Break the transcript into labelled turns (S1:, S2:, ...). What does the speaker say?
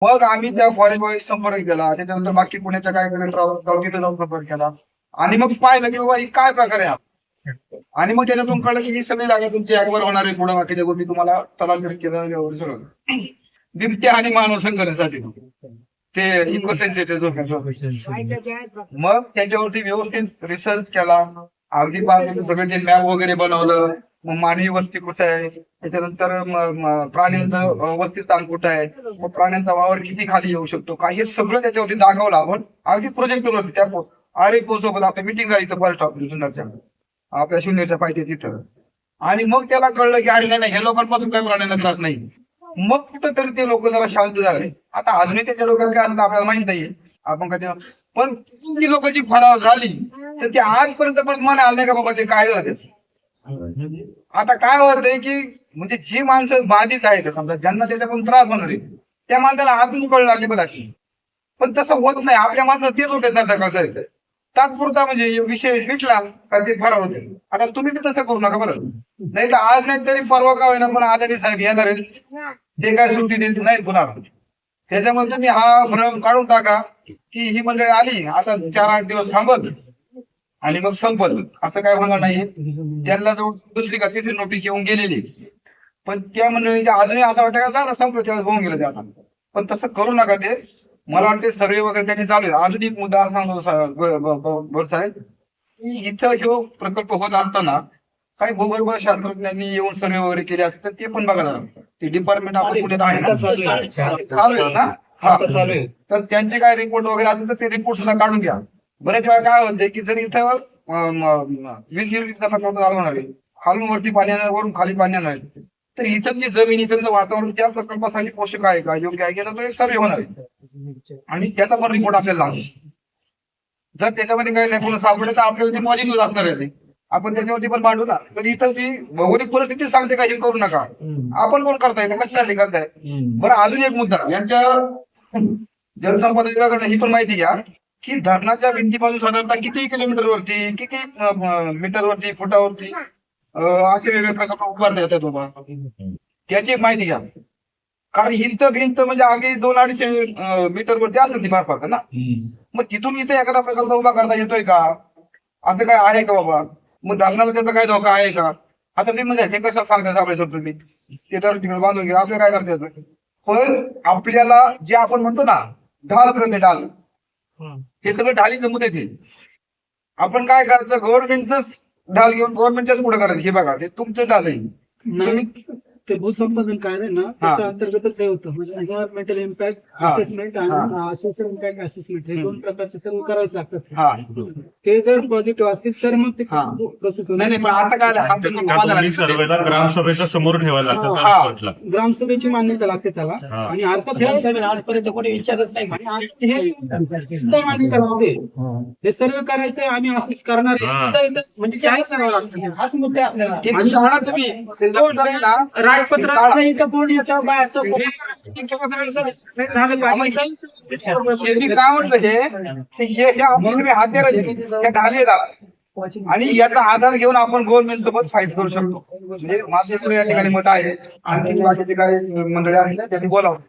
S1: मग आम्ही त्या फॉरेस्ट संपर्क केला. त्याच्यानंतर बाकी पुण्याच्या काय तिथे जाऊन संपर्क केला आणि मग पाहिलं की बाबा ही काय प्रकार आहे हा. आणि मग त्याच्यातून कळलं की ही सगळी जागा तुमची ऍक्वर होणार आहे. पुढे बाकीच्या गोष्टी तुम्हाला स्थलांतरित केलं सगळं बिबट्या आणि मानव संघर्षासाठी ते इकोसेन्सिटिव्ह मग त्याच्यावरती व्यवस्थित रिसर्च केला. अगदी सगळे ते मॅप वगैरे बनवलं. मग मानवी वस्ती कुठे आहे, त्याच्यानंतर प्राण्यांचं वस्तीस्थान कुठं आहे, मग प्राण्यांचा वावर किती खाली येऊ शकतो काय, हे सगळं त्याच्यावरती दाखवलं आपण अगदी प्रोजेक्टवरती. त्या अरे सोबत आपली मिटिंग झाली इथं फॉरेस्ट ऑफिस जुन्नरच्या आपल्या शून्यच्या पाहिजे तिथं. आणि मग त्याला कळलं की अरे नाही, ह्या लोकांपासून काही प्राण्यांना त्रास नाही. मग कुठंतरी ते लोक जरा शांत झाले. आता अजूनही त्याच्या लोकांना काय आपल्याला माहित नाहीये आपण काय, पण ती लोक जी फरार झाली तर ते आजपर्यंत परत मन आलं नाही का बाबा ते काय झालं. आता काय होतंय की म्हणजे जी माणसं बाधित आहेत समजा ज्यांना त्याच्याकडून त्रास होणार आहे त्या माणसाला आतून कळलं लागेल अशी, पण तसं होत नाही. आपल्या माणसं तेच होते सर तात्पुरता म्हणजे विषय मिटला का ते फरार होते. आता तुम्ही बी तसं करू नका बरं, नाही तर आज नाही तरी परवा का होईना पण आजारी साहेब येणार आहेत, ते काय सुट्टी देत नाहीत पुन्हा. त्याच्यामुळे तुम्ही हा भ्रम काढून टाका की ही मंडळी आली आता 4-8 दिवस थांबत आणि मग संपल, असं काय होणार नाही. त्यांना जवळ दुसरी का तिसरी नोटीस येऊन गेलेली, पण त्या मंडळींच्या अजूनही असं वाटतं का झालं संपलं तेव्हा होऊन गेलं ते आता. पण तसं करू नका ते. मला वाटते सर्वे वगैरे त्याचे चालू आहे. अजून एक मुद्दा सांगतो साहेब, इथं जो प्रकल्प होत असताना काही भूगर्भ शास्त्रज्ञांनी येऊन सर्वे वगैरे केले असते तर ते पण बघा जरा. ते डिपार्टमेंट आपण पुण्यात आहे ना, चालू आहे ना, हा चालू आहे. तर त्यांचे काय रिपोर्ट वगैरे असतील तर ते रिपोर्ट सुद्धा काढून घ्या. बऱ्याच वेळा काय होते की जर इथं वीज निर्मितीचा प्रकल्प चालू होणार आहे, खालून वरती पाणी येणार, वरून खाली पाणी येणार आहे, तर इथंची जमीन इथंचं वातावरण त्या प्रकल्पासाठी पोषक आहे का, योग्य आहे का, तो एक सर्वे होणार आहे आणि त्याचा पण रिपोर्ट आपल्याला लागतो. जर त्याच्यामध्ये काही लेखून सापडले तर आपल्याला ते पॉझिटिव्ह असणार आहे. आपण त्याच्यावरती पण मांडू ना. तर इथं ती भौगोलिक परिस्थिती सांगते का हे करू नका, आपण कोण करताय कशासाठी करताय. बरं अजून एक मुद्दा, यांच्या जलसंपदा विभागाने ही पण माहिती घ्या की धरणाच्या भिंतीपासून साधारणतः किती किलोमीटरवरती, किती मीटरवरती, फुटावरती असे वेगळे प्रकल्प उभारता येतात बाबा, त्याची एक माहिती घ्या. कारण भिंत म्हणजे अगदी 200-250 मीटरवरती असेल ती फार ना. मग तिथून इथे एखादा प्रकल्प उभा करता येतोय का, असं काय आहे का बाबा. मग धरणाला त्याचा काय धोका आहे का. आता तुम्ही म्हणजे हे कसं सांगता सापडायचं तुम्ही ते तर तिकडे बांधून घ्या, आपल्याला काय करता येतं. पण आपल्याला जे आपण म्हणतो ना ढाल करणे, ढाल, हे सगळं ढालीचं मुद्दे ते. आपण काय करायचं, गव्हर्नमेंटच ढाल घेऊन गव्हर्नमेंटच्याच पुढे करायचं. हे बघा ते तुमचं ढाल आहे. तुम्ही
S2: ते भूसंपादन कायदे ना त्याच्या अंतर्गतच हे होतं. म्हणजे एन्व्हायरमेंटल इम्पॅक्ट असेसमेंट आणि सोशल इम्पॅक्ट असेसमेंट हे दोन प्रकारचे सर्व करावेच लागतात. ते जर पॉझिटिव्ह असतील तर मग ते प्रोसेस
S1: नाही. पण आता काय
S3: सर्वेला ग्रामसभेच्या समोर ठेवायला लागतं,
S2: ग्रामसभेची मान्यता लागते त्याला. आणि अर्थात
S4: आजपर्यंत कोणी विचारच नाही
S2: मान्यता लागते. हे सर्व करायचं आणि असं करणार म्हणजे काय करावं लागतं हाच मुद्दा आपल्याला.
S1: तुम्ही
S2: राजपत्राचं इथं पूर्ण येतं बाहेरचं
S1: काय म्हणलं हाते ढाले आणि याचा आधार घेऊन आपण गव्हर्नमेंट सोबत फाईट करू शकतो. म्हणजे माझे या ठिकाणी मत आहे. आणखी बाकीचे काही मंडळी आहेत त्यांनी बोलावं.